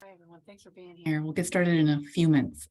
Hi, everyone. Thanks for being here. We'll get started in a few minutes.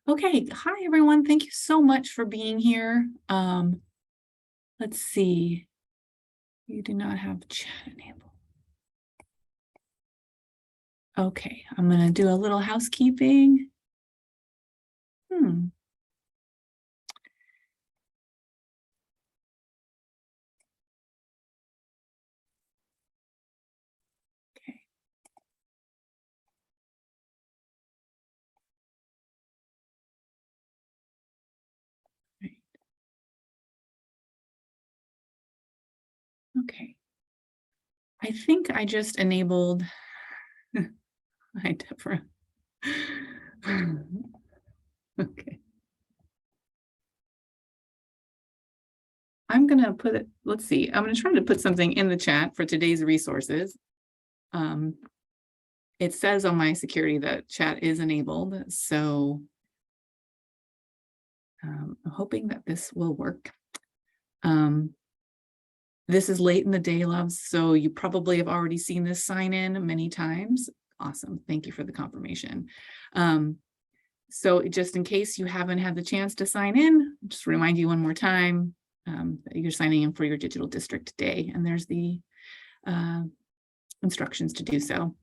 Okay, hi everyone. Thank you so much for being here. Let's see. You do not have chat enabled. Okay, I'm going to do a little housekeeping. Okay. Right. Okay. I think I just enabled. Hi, Deborah. Okay. I'm going to put it, let's see. I'm going to try to put something in the chat for today's resources. It says on my security that chat is enabled, so I'm hoping that this will work. This is late in the day, loves, so you probably have already seen this sign in many times. Awesome. Thank you for the confirmation. So just in case you haven't had the chance to sign in, just remind you one more time that you're signing in for your digital district day, and there's the instructions to do so.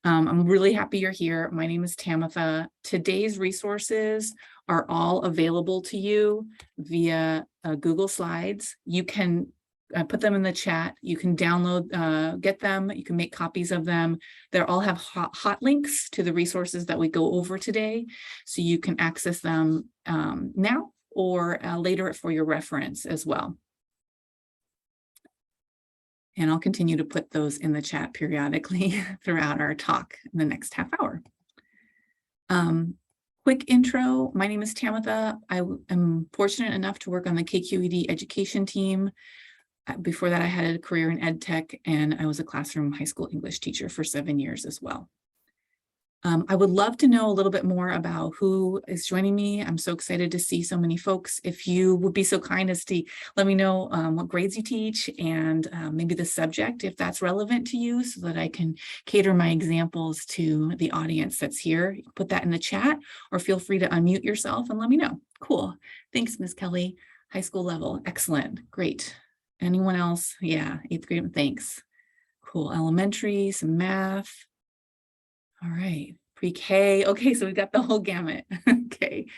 I'm really happy you're here. My name is Tamitha. Today's resources are all available to you via Google Slides. You can put them in the chat. You can download, get them. You can make copies of them. They all have hot links to the resources that we go over today. So you can access them now or later for your reference as well. And I'll continue to put those in the chat periodically throughout our talk in the next half hour. Quick intro, my name is Tamitha. I am fortunate enough to work on the KQED education team. Before that, I had a career in ed tech, and I was a classroom high school English teacher for 7 years as well. I would love to know a little bit more about who is joining me. I'm so excited to see so many folks. If you would be so kind as to let me know what grades you teach and maybe the subject, if that's relevant to you, so that I can cater my examples to the audience that's here. Put that in the chat, or feel free to unmute yourself and let me know. Cool. Thanks, Ms. Kelly. High school level. Excellent. Great. Anyone else? Yeah, 8th grade. Thanks. Cool. Elementary, some math. All right, pre-K. Okay, so we've got the whole gamut. Okay,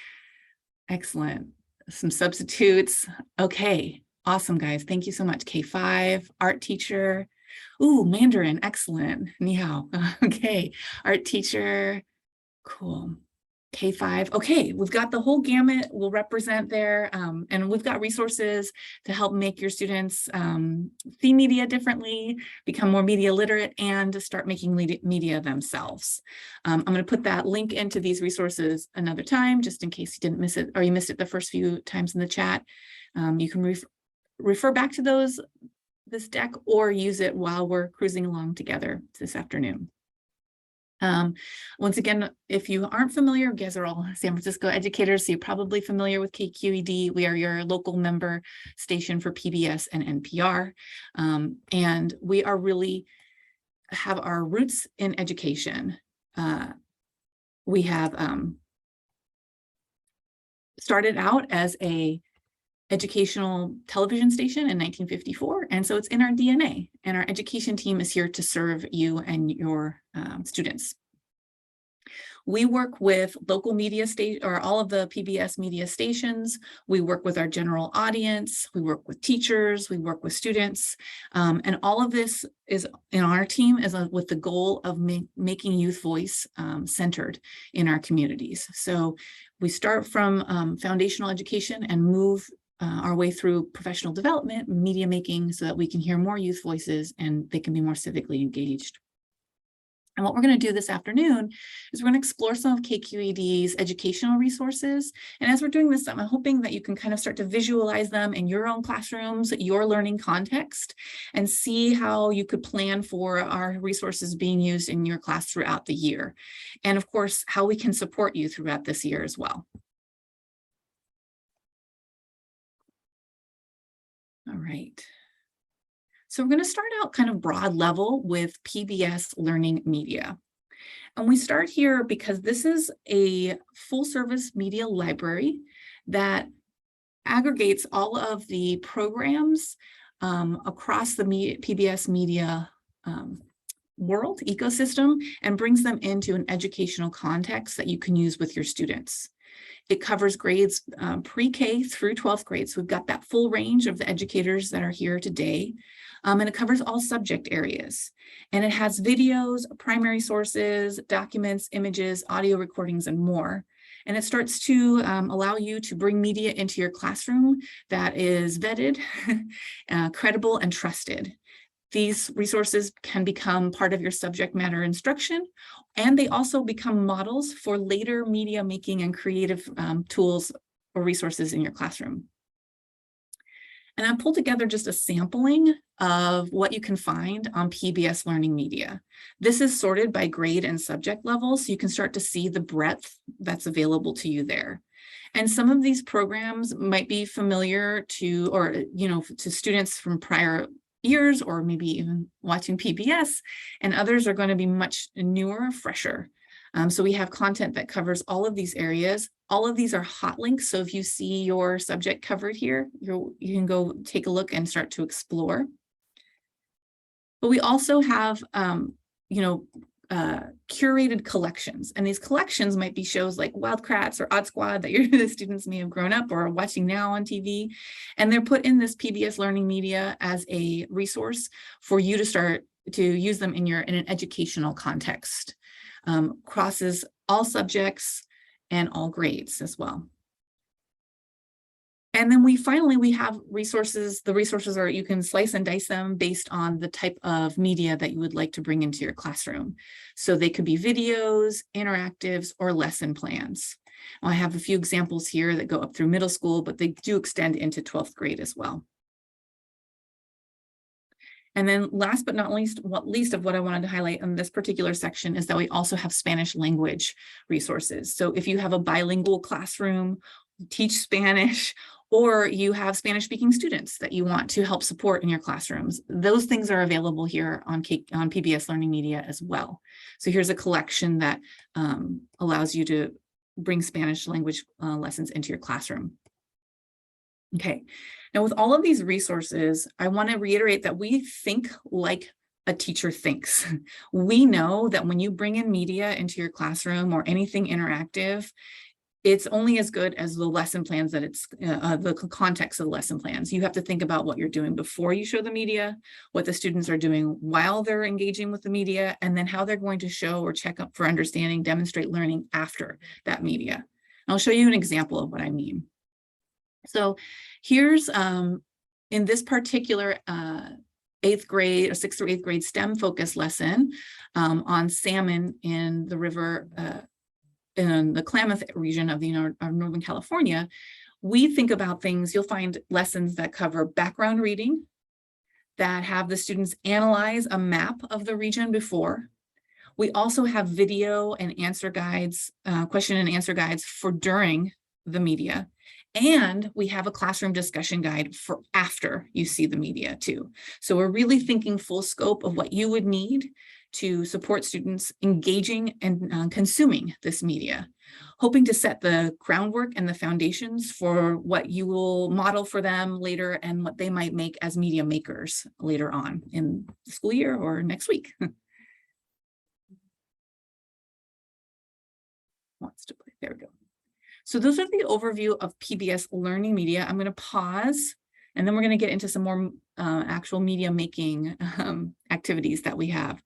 excellent. Some substitutes. Okay, awesome, guys. Thank you so much. K5, art teacher. Ooh, Mandarin, excellent. Ni hao. Okay, art teacher. Cool. K-5. Okay, we've got the whole gamut. We'll represent there, and we've got resources to help make your students see media differently, become more media literate, and to start making media themselves. I'm going to put that link into these resources another time, just in case you didn't miss it or you missed it the first few times in the chat. You can refer back to this deck or use it while we're cruising along together this afternoon. Once again, if you aren't familiar, you guys are all San Francisco educators, so you're probably familiar with KQED. We are your local member station for PBS and NPR. And we are really have our roots in education. We have started out as a educational television station in 1954, and so it's in our DNA, and our education team is here to serve you and your students. We work with local media or all of the PBS media stations. We work with our general audience. We work with teachers. We work with students. And all of this is in our team is with the goal of making youth voice centered in our communities. So we start from foundational education and move our way through professional development, media making, so that we can hear more youth voices and they can be more civically engaged. And what we're going to do this afternoon is we're going to explore some of KQED's educational resources. And as we're doing this, I'm hoping that you can kind of start to visualize them in your own classrooms, your learning context, and see how you could plan for our resources being used in your class throughout the year. And of course, how we can support you throughout this year as well. All right. So we're going to start out kind of broad level with PBS learning media. And we start here because this is a full service media library that aggregates all of the programs across the PBS media world ecosystem and brings them into an educational context that you can use with your students. It covers grades pre-K through 12th grade. So we've got that full range of the educators that are here today. And it covers all subject areas. And it has videos, primary sources, documents, images, audio recordings, and more. And it starts to allow you to bring media into your classroom that is vetted, credible, and trusted. These resources can become part of your subject matter instruction, and they also become models for later media making and creative tools or resources in your classroom. And I pulled together just a sampling of what you can find on PBS Learning Media. This is sorted by grade and subject level, so you can start to see the breadth that's available to you there. And some of these programs might be familiar to, or to students from prior years, or maybe even watching PBS, and others are going to be much newer, fresher. So we have content that covers all of these areas. All of these are hot links. So if you see your subject covered here, you can go take a look and start to explore. But we also have, curated collections. And these collections might be shows like Wildcrats or Odd Squad that the students may have grown up or are watching now on TV. And they're put in this PBS Learning Media as a resource for you to start to use them in an educational context. Crosses all subjects and all grades as well. And then we have resources. The resources are, you can slice and dice them based on the type of media that you would like to bring into your classroom. So they could be videos, interactives, or lesson plans. Well, I have a few examples here that go up through middle school, but they do extend into 12th grade as well. And then last but not least of what I wanted to highlight in this particular section is that we also have Spanish language resources. So if you have a bilingual classroom, teach Spanish, or you have Spanish speaking students that you want to help support in your classrooms, those things are available here on PBS Learning Media as well. So here's a collection that allows you to bring Spanish language lessons into your classroom. Okay, now with all of these resources, I want to reiterate that we think like a teacher thinks. We know that when you bring in media into your classroom or anything interactive, it's only as good as the lesson plans that it's the context of the lesson plans. You have to think about what you're doing before you show the media, what the students are doing while they're engaging with the media, and then how they're going to show or check up for understanding, demonstrate learning after that media. And I'll show you an example of what I mean. So here's, in this particular 8th grade or 6th or 8th grade STEM focus lesson on salmon in the river, in the Klamath region of Northern California, we think about things, you'll find lessons that cover background reading, that have the students analyze a map of the region before. We also have video and answer guides, question and answer guides for during the media. And we have a classroom discussion guide for after you see the media too. So we're really thinking full scope of what you would need to support students engaging and consuming this media, hoping to set the groundwork and the foundations for what you will model for them later and what they might make as media makers later on in the school year or next week. Wants to play, there we go. So those are the overview of PBS learning media. I'm going to pause, and then we're going to get into some more actual media making activities that we have.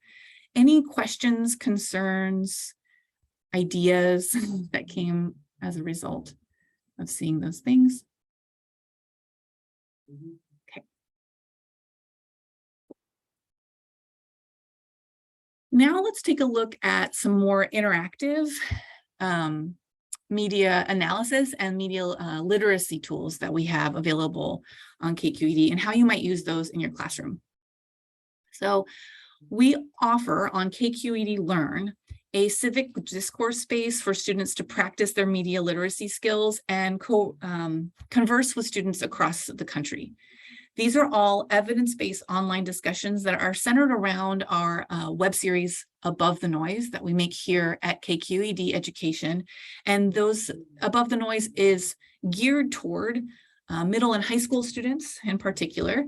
Any questions, concerns, ideas that came as a result of seeing those things? Okay. Now let's take a look at some more interactive media analysis and media literacy tools that we have available on KQED and how you might use those in your classroom. So we offer on KQED Learn a civic discourse space for students to practice their media literacy skills and converse with students across the country. These are all evidence-based online discussions that are centered around our web series Above the Noise that we make here at KQED Education. And those Above the Noise is geared toward middle and high school students in particular.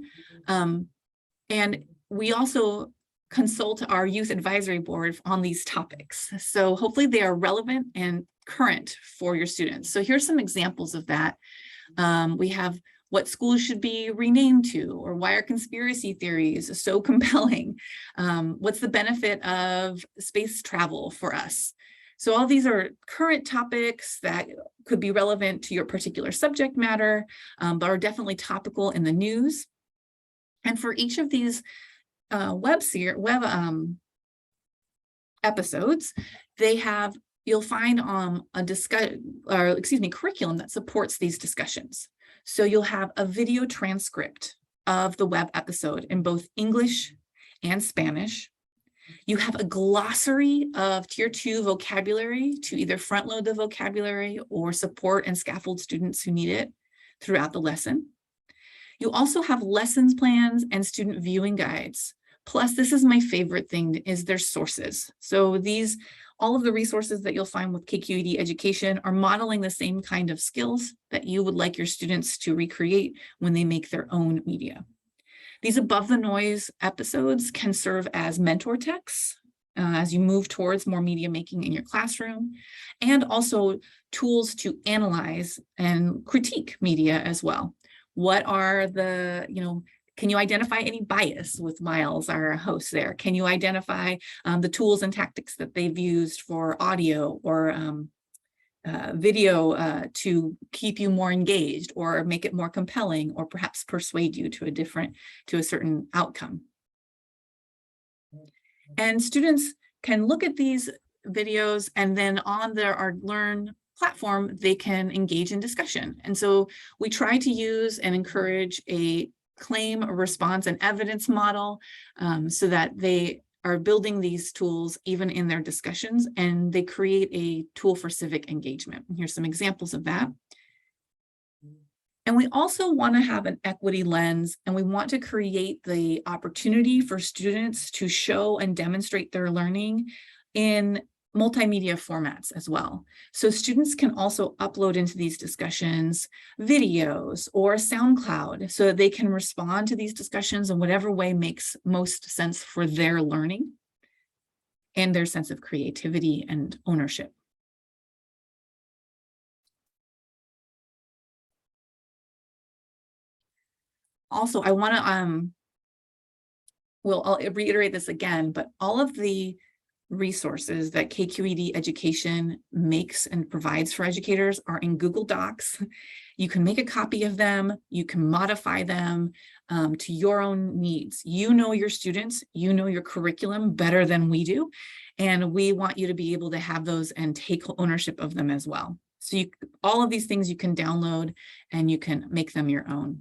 And we also consult our youth advisory board on these topics. So hopefully they are relevant and current for your students. So here's some examples of that. We have what schools should be renamed to, or why are conspiracy theories so compelling? What's the benefit of space travel for us? So all these are current topics that could be relevant to your particular subject matter, but are definitely topical in the news. And for each of these episodes, you'll find a curriculum that supports these discussions. So you'll have a video transcript of the web episode in both English and Spanish. You have a glossary of Tier 2 vocabulary to either front load the vocabulary or support and scaffold students who need it throughout the lesson. You also have lessons plans and student viewing guides. Plus, this is my favorite thing, is their sources. So all of the resources that you'll find with KQED Education are modeling the same kind of skills that you would like your students to recreate when they make their own media. These Above the Noise episodes can serve as mentor texts as you move towards more media making in your classroom, and also tools to analyze and critique media as well. What are the, can you identify any bias with Miles, our host there? Can you identify the tools and tactics that they've used for audio or video to keep you more engaged or make it more compelling, or perhaps persuade you to a certain outcome? And students can look at these videos, and then on our Learn platform, they can engage in discussion. And so we try to use and encourage a claim, a response, and evidence model so that they are building these tools even in their discussions, and they create a tool for civic engagement. And here's some examples of that. And we also want to have an equity lens, and we want to create the opportunity for students to show and demonstrate their learning in multimedia formats as well. So students can also upload into these discussions videos or SoundCloud so that they can respond to these discussions in whatever way makes most sense for their learning and their sense of creativity and ownership. Also, I want to, I'll reiterate this again, but all of the resources that KQED education makes and provides for educators are in Google Docs. You can make a copy of them, you can modify them to your own needs. You know your students, you know your curriculum better than we do, and we want you to be able to have those and take ownership of them as well. So all of these things you can download and you can make them your own.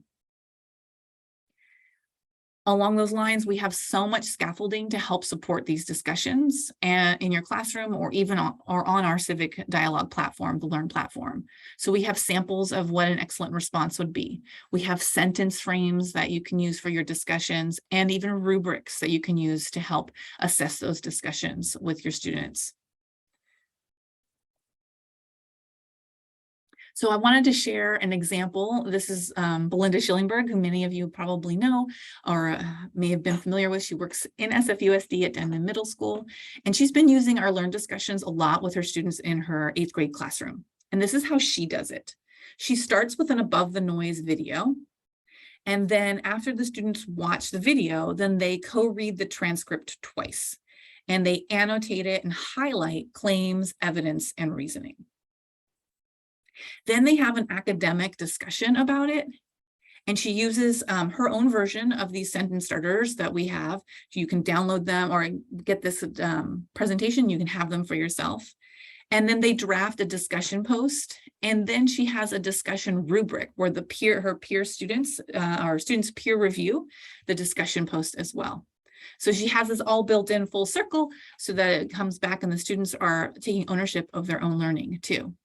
Along those lines, we have so much scaffolding to help support these discussions and in your classroom or even on our civic dialogue platform, the Learn platform. So we have samples of what an excellent response would be. We have sentence frames that you can use for your discussions and even rubrics that you can use to help assess those discussions with your students. So I wanted to share an example. This is Belinda Schillingberg, who many of you probably know or may have been familiar with. She works in SFUSD at Denman Middle School, and she's been using our Learn discussions a lot with her students in her 8th grade classroom. And this is how she does it. She starts with an above the noise video. And then after the students watch the video, then they co-read the transcript twice. And they annotate it and highlight claims, evidence, and reasoning. Then they have an academic discussion about it. And she uses her own version of these sentence starters that we have. You can download them or get this presentation. You can have them for yourself. And then they draft a discussion post. And then she has a discussion rubric where her peer students, or students peer review the discussion post as well. So she has this all built in full circle so that it comes back and the students are taking ownership of their own learning too.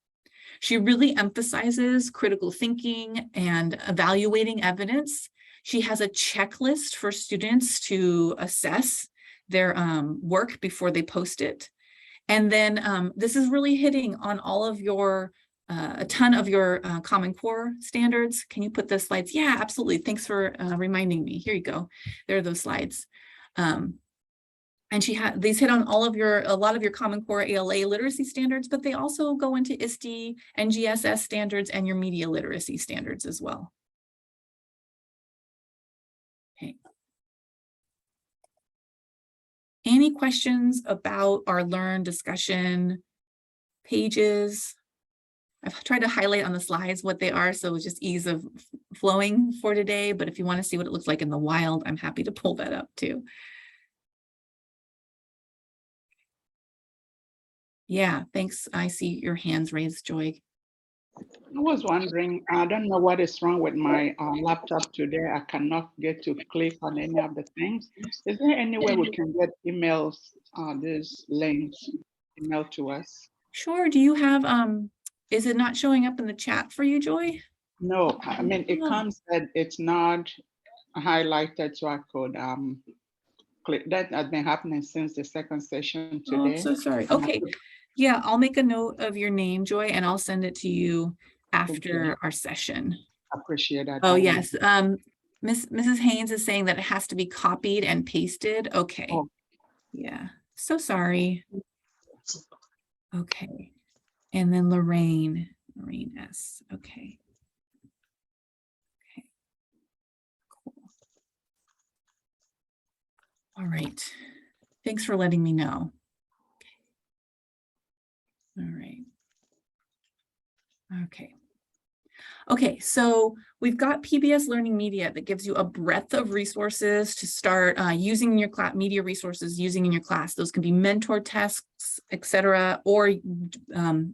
She really emphasizes critical thinking and evaluating evidence. She has a checklist for students to assess their work before they post it. And then this is really hitting on all of your, a ton of your Common Core standards. Can you put the slides? Yeah, absolutely. Thanks for reminding me. Here you go. There are those slides. And these hit on a lot of your Common Core ALA literacy standards, but they also go into ISTE, NGSS standards, and your media literacy standards as well. Okay. Any questions about our Learn discussion pages? I've tried to highlight on the slides what they are, so it's just ease of flowing for today. But if you want to see what it looks like in the wild, I'm happy to pull that up too. Yeah, thanks. I see your hands raised, Joy. I was wondering, I don't know what is wrong with my laptop today. I cannot get to click on any of the things. Is there any way we can get emails, these links emailed to us? Sure. Do you have, is it not showing up in the chat for you, Joy? No, I mean, it comes that it's not highlighted, so I could click. That has been happening since the second session today. Oh, I'm so sorry. Okay. Yeah, I'll make a note of your name, Joy, and I'll send it to you after our session. Appreciate that. Oh, yes. Mrs. Haynes is saying that it has to be copied and pasted. Okay. Oh. Yeah. So sorry. Okay. And then Lorraine S. Okay. Okay. Cool. All right. Thanks for letting me know. Okay. All right. Okay. Okay, so we've got PBS Learning Media that gives you a breadth of resources to start using in your class, media resources using in your class. Those can be mentor texts, etc., or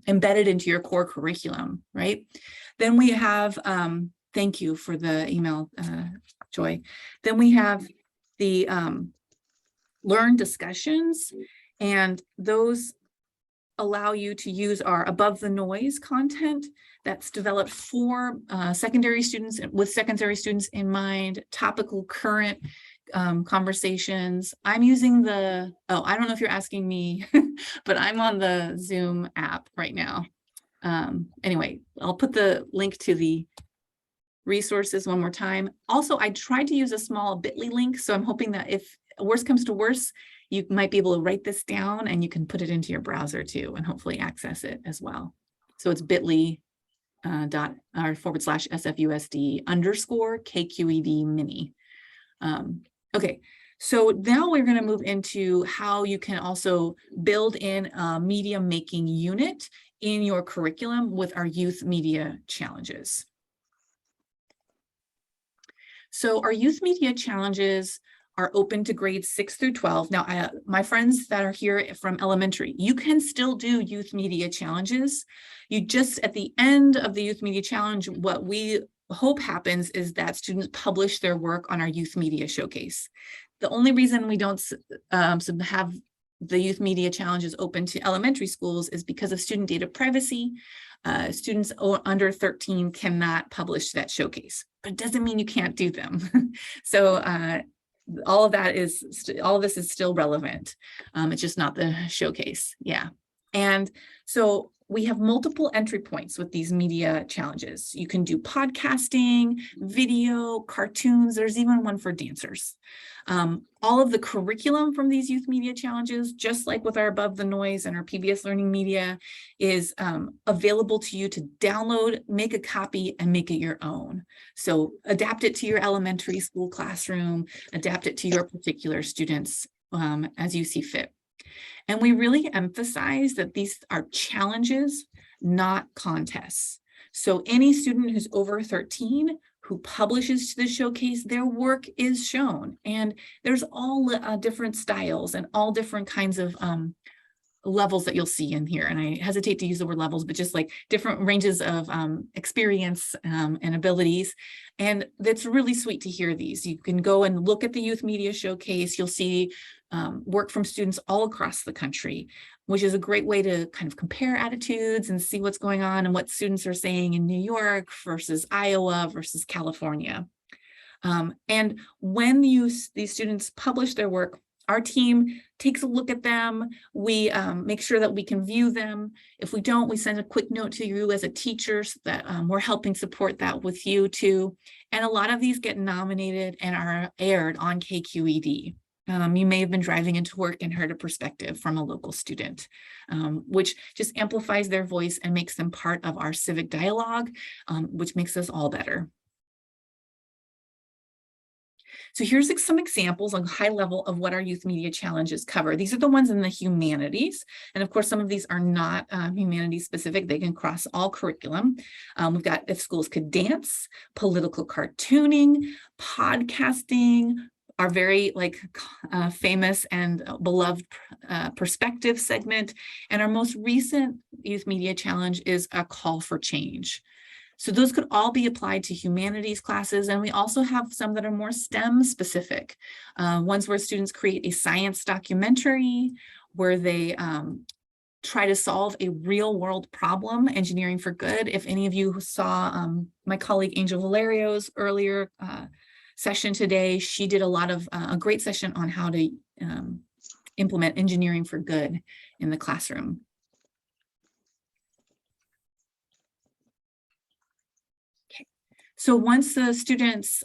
embedded into your core curriculum, right? Then we have, thank you for the email, Joy. Then we have the Learn discussions, and those allow you to use our above the noise content that's developed for secondary students with secondary students in mind, topical current conversations. I'm using I don't know if you're asking me, but I'm on the Zoom app right now. Anyway, I'll put the link to the resources one more time. Also, I tried to use a small bit.ly link, so I'm hoping that if worse comes to worse, you might be able to write this down and you can put it into your browser too and hopefully access it as well. So it's bit.ly SFUSD_KQED mini. Okay, so now we're going to move into how you can also build in a media making unit in your curriculum with our youth media challenges. So our youth media challenges are open to grades 6 through 12. Now, my friends that are here from elementary, you can still do youth media challenges. You just, at the end of the youth media challenge, what we hope happens is that students publish their work on our youth media showcase. The only reason we don't have the youth media challenges open to elementary schools is because of student data privacy. Students under 13 cannot publish that showcase, but it doesn't mean you can't do them. So all of this is still relevant. It's just not the showcase. Yeah. And so we have multiple entry points with these media challenges. You can do podcasting, video, cartoons. There's even one for dancers. All of the curriculum from these youth media challenges, just like with our Above the Noise and our PBS Learning Media, is available to you to download, make a copy, and make it your own. So adapt it to your elementary school classroom, adapt it to your particular students as you see fit. And we really emphasize that these are challenges, not contests. So any student who's over 13 who publishes to the showcase, their work is shown. And there's all different styles and all different kinds of levels that you'll see in here. And I hesitate to use the word levels, but just like different ranges of experience and abilities. And that's really sweet to hear these. You can go and look at the Youth Media Showcase. You'll see work from students all across the country, which is a great way to kind of compare attitudes and see what's going on and what students are saying in New York versus Iowa versus California. And when these students publish their work, our team takes a look at them. We make sure that we can view them. If we don't, we send a quick note to you as a teacher so that we're helping support that with you too. And a lot of these get nominated and are aired on KQED. You may have been driving into work and heard a perspective from a local student, which just amplifies their voice and makes them part of our civic dialogue, which makes us all better. So here's some examples on high level of what our youth media challenges cover. These are the ones in the humanities. And of course, some of these are not humanities specific. They can cross all curriculum. We've got if schools could dance, political cartooning, podcasting, our very famous and beloved perspective segment. And our most recent youth media challenge is a call for change. So those could all be applied to humanities classes. And we also have some that are more STEM specific. Ones where students create a science documentary where they try to solve a real world problem, engineering for good. If any of you saw my colleague Angel Valerio's earlier session today, she did a great session on how to implement engineering for good in the classroom. So once the students,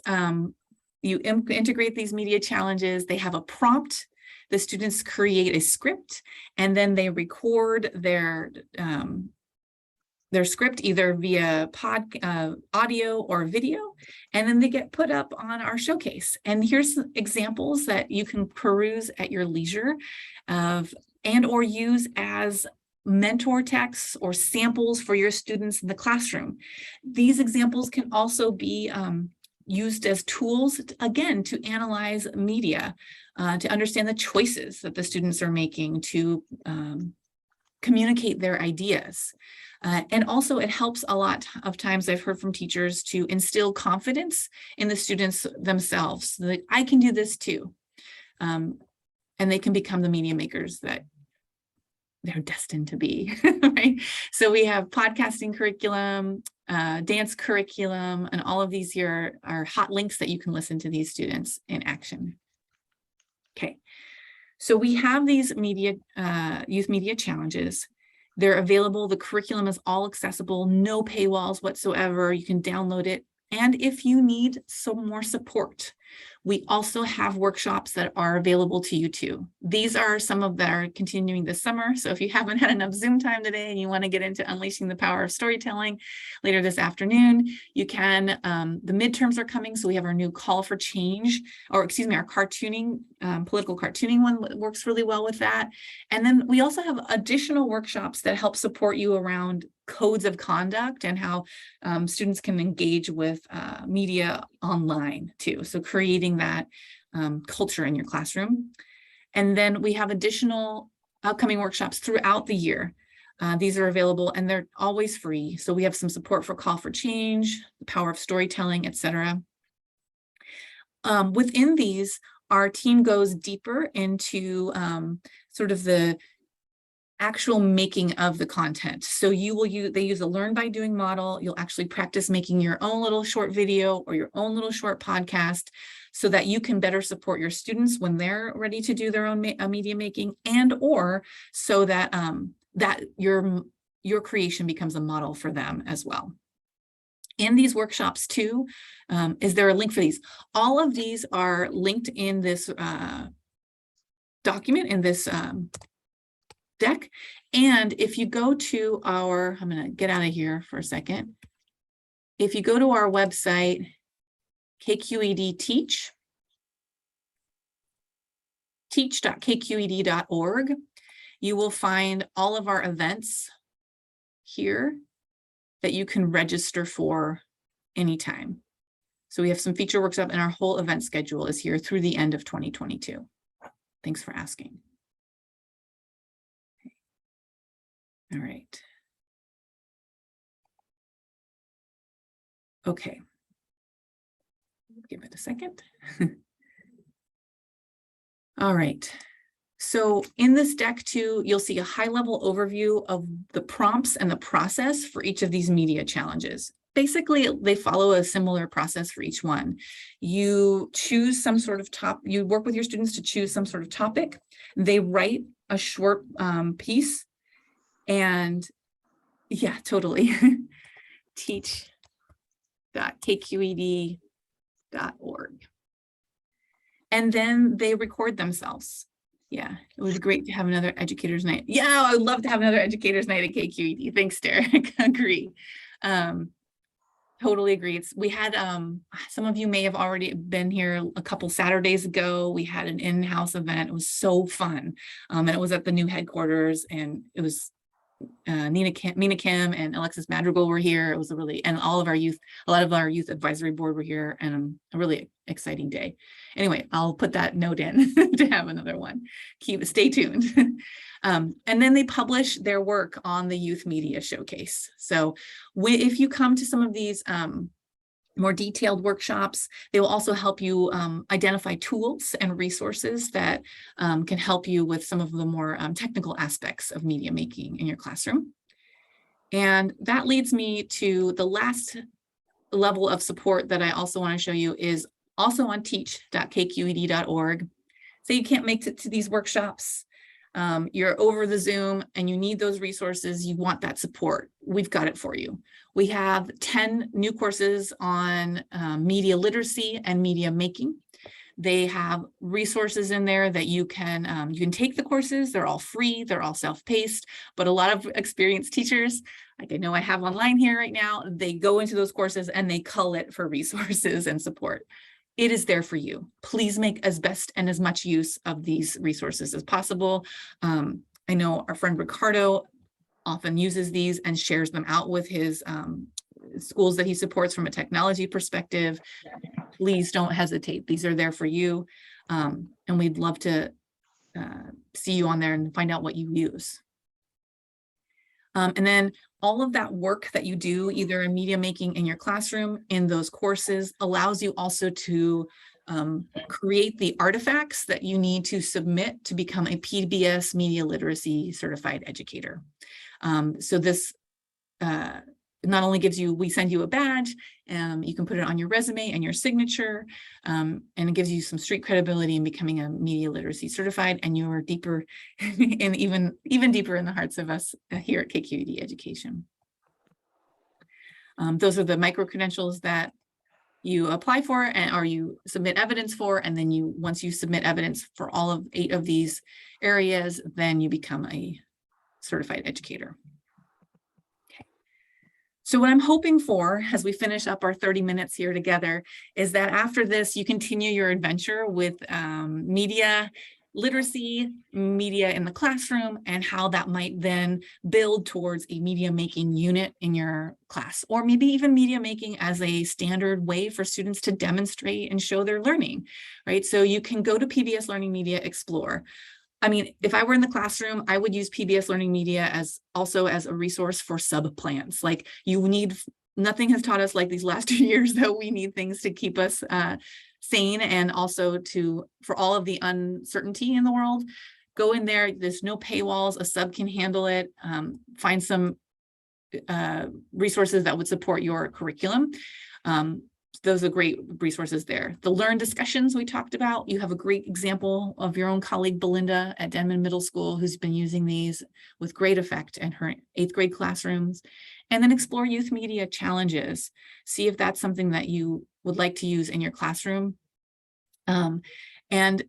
you integrate these media challenges, they have a prompt, the students create a script, and then they record their script either via audio or video, and then they get put up on our showcase. And here's some examples that you can peruse at your leisure and or use as mentor texts or samples for your students in the classroom. These examples can also be used as tools, again, to analyze media, to understand the choices that the students are making to communicate their ideas. And also it helps a lot of times, I've heard from teachers, to instill confidence in the students themselves. Like, I can do this too. And they can become the media makers that they're destined to be, right? So we have podcasting curriculum, dance curriculum, and all of these here are hot links that you can listen to these students in action. Okay, so we have these youth media challenges. They're available. The curriculum is all accessible, no paywalls whatsoever. You can download it. And if you need some more support, We also have workshops that are available to you too. These are some of that are continuing this summer. So if you haven't had enough Zoom time today and you want to get into unleashing the power of storytelling later this afternoon, you can. The midterms are coming, so we have our new call for change, or excuse me, our cartooning, political cartooning one works really well with that. And then we also have additional workshops that help support you around codes of conduct and how students can engage with media online too. So creating that culture in your classroom. And then we have additional upcoming workshops throughout the year. These are available and they're always free. So we have some support for call for change, the power of storytelling, etc. Within these, our team goes deeper into sort of the actual making of the content. So they use a learn by doing model. You'll actually practice making your own little short video or your own little short podcast so that you can better support your students when they're ready to do their own media making, and or so that that your creation becomes a model for them as well. In these workshops too, is there a link for these? All of these are linked in this document, in this deck. And if you go to our, I'm going to get out of here for a second. If you go to our website, KQED teach.kqed.org, you will find all of our events here that you can register for anytime. So we have some feature workshops and our whole event schedule is here through the end of 2022. Thanks for asking. All right. Okay. Give it a second. All right. So in this deck too, you'll see a high-level overview of the prompts and the process for each of these media challenges. Basically, they follow a similar process for each one. You choose some sort of you work with your students to choose some sort of topic. They write a short piece, and yeah, totally. teach.kqed.org. And then they record themselves. Yeah, it would be great to have another educators night. Yeah, I would love to have another educators night at KQED. Thanks, Derek. Agree. Totally agree. We had some of you may have already been here a couple Saturdays ago. We had an in-house event. It was so fun. And it was at the new headquarters, and it was Mina Kim and Alexis Madrigal were here. It was and all of our youth, a lot of our youth advisory board were here, and a really exciting day. Anyway, I'll put that note in to have another one. Stay tuned. And then they publish their work on the Youth Media Showcase. So if you come to some of these more detailed workshops, they will also help you identify tools and resources that can help you with some of the more technical aspects of media making in your classroom. And that leads me to the last level of support that I also want to show you is also on teach.kqed.org. Say you can't make it to these workshops, you're over the Zoom and you need those resources, you want that support, we've got it for you. We have 10 new courses on media literacy and media making. They have resources in there that you can take the courses. They're all free, they're all self-paced, but a lot of experienced teachers, like I know I have online here right now, they go into those courses and they cull it for resources and support. It is there for you. Please make as best and as much use of these resources as possible. I know our friend Ricardo often uses these and shares them out with his schools that he supports from a technology perspective. Please don't hesitate. These are there for you. And we'd love to see you on there and find out what you use. And then all of that work that you do, either in media making in your classroom, in those courses, allows you also to create the artifacts that you need to submit to become a PBS media literacy certified educator. So this not only gives you, we send you a badge, you can put it on your resume and your signature, and it gives you some street credibility in becoming a media literacy certified, and you are deeper and even deeper in the hearts of us here at KQED Education. Those are the micro credentials that you apply for and or you submit evidence for, and then once you submit evidence for all of 8 of these areas, then you become a certified educator. So what I'm hoping for as we finish up our 30 minutes here together is that after this, you continue your adventure with media literacy, media in the classroom, and how that might then build towards a media making unit in your class, or maybe even media making as a standard way for students to demonstrate and show their learning, right? So you can go to PBS Learning Media Explore. I mean, if I were in the classroom, I would use PBS Learning Media as a resource for sub-plans. Like nothing has taught us like these last 2 years that we need things to keep us sane, and also for all of the uncertainty in the world. Go in there, there's no paywalls, a sub can handle it. Find some resources that would support your curriculum. Those are great resources there. The Learn discussions we talked about, you have a great example of your own colleague, Belinda at Denman Middle School, who's been using these with great effect in her 8th grade classrooms. And then explore youth media challenges. See if that's something that you would like to use in your classroom, and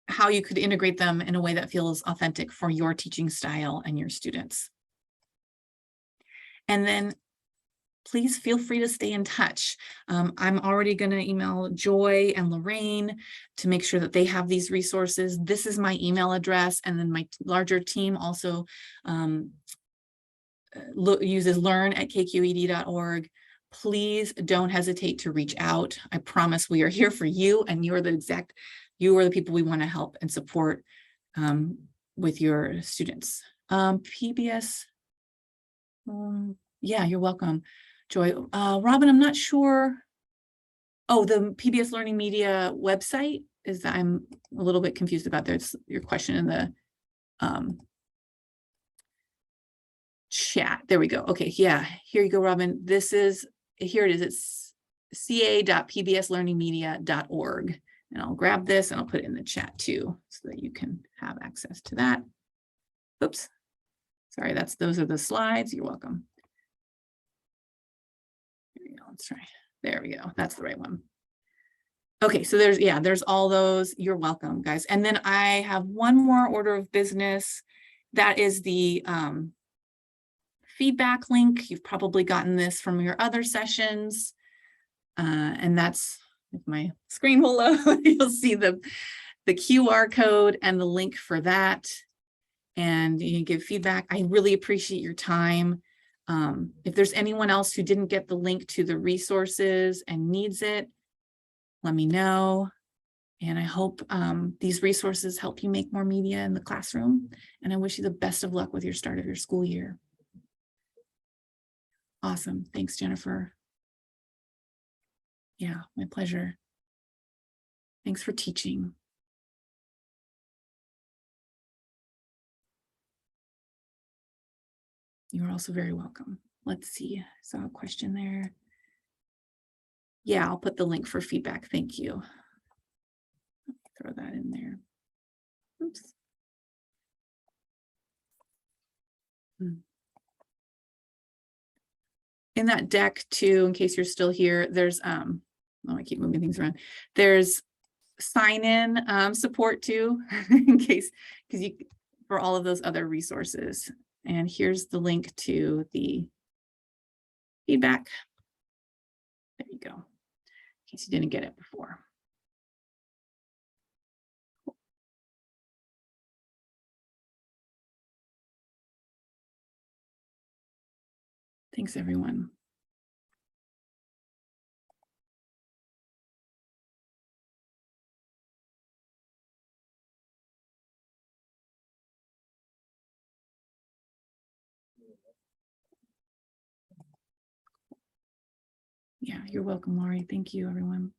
how you could integrate them in a way that feels authentic for your teaching style and your students. And then please feel free to stay in touch. I'm already going to email Joy and Lorraine to make sure that they have these resources. This is my email address, and then my larger team also uses learn@kqed.org. Please don't hesitate to reach out. I promise we are here for you, and you are the people we want to help and support with your students. PBS, yeah, you're welcome. Joy. Robin, I'm not sure. Oh, the PBS Learning Media website is, I'm a little bit confused about this, your question in the chat. There we go. Okay, yeah, here you go, Robin. Here it is. It's ca.pbslearningmedia.org. And I'll grab this and I'll put it in the chat too, so that you can have access to that. Oops. Sorry, those are the slides. You're welcome. Let's try. There we go. That's the right one. Okay, so there's all those. You're welcome, guys. And then I have one more order of business. That is the feedback link. You've probably gotten this from your other sessions. And that's, if my screen will load, you'll see the QR code and the link for that. And you can give feedback. I really appreciate your time. If there's anyone else who didn't get the link to the resources and needs it, let me know. And I hope these resources help you make more media in the classroom. And I wish you the best of luck with your start of your school year. Awesome. Thanks, Jennifer. Yeah, my pleasure. Thanks for teaching. You're also very welcome. Let's see. I saw a question there. Yeah, I'll put the link for feedback. Thank you. Throw that in there. Oops. In that deck too, in case you're still here, there's I keep moving things around. There's sign-in support too, in case, for all of those other resources. And here's the link to the feedback. There you go, in case you didn't get it before. Thanks, everyone. Yeah, you're welcome, Laurie. Thank you, everyone.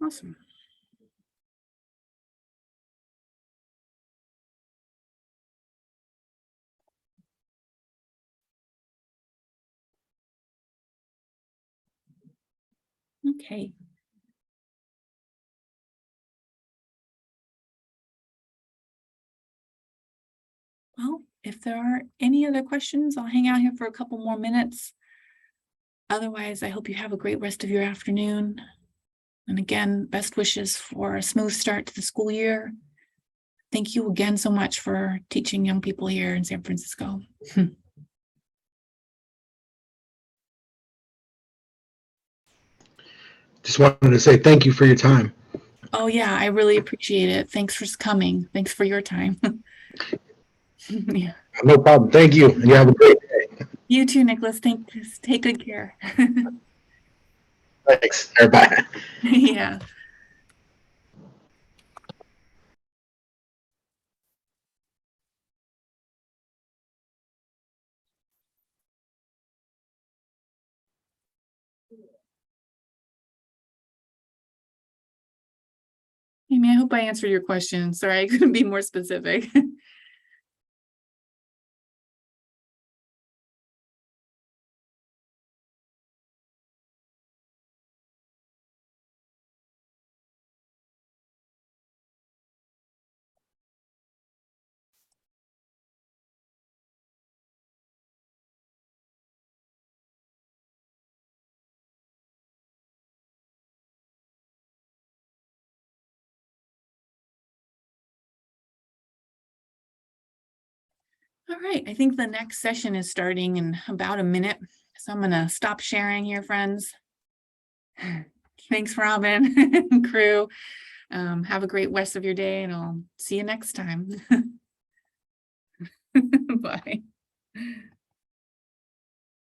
Awesome. Okay. Well, if there are any other questions, I'll hang out here for a couple more minutes. Otherwise, I hope you have a great rest of your afternoon. And again, best wishes for a smooth start to the school year. Thank you again so much for teaching young people here in San Francisco. Just wanted to say thank you for your time. Oh yeah, I really appreciate it. Thanks for coming. Thanks for your time. Yeah. No problem. Thank you. And you have a great day. You too, Nicholas. Take good care. Thanks. Bye. Yeah. Amy, I hope I answered your question. Sorry, I couldn't be more specific. All right, I think the next session is starting in about a minute. So I'm gonna stop sharing here, friends. Thanks, Robin and crew. Have a great rest of your day and I'll see you next time. Bye.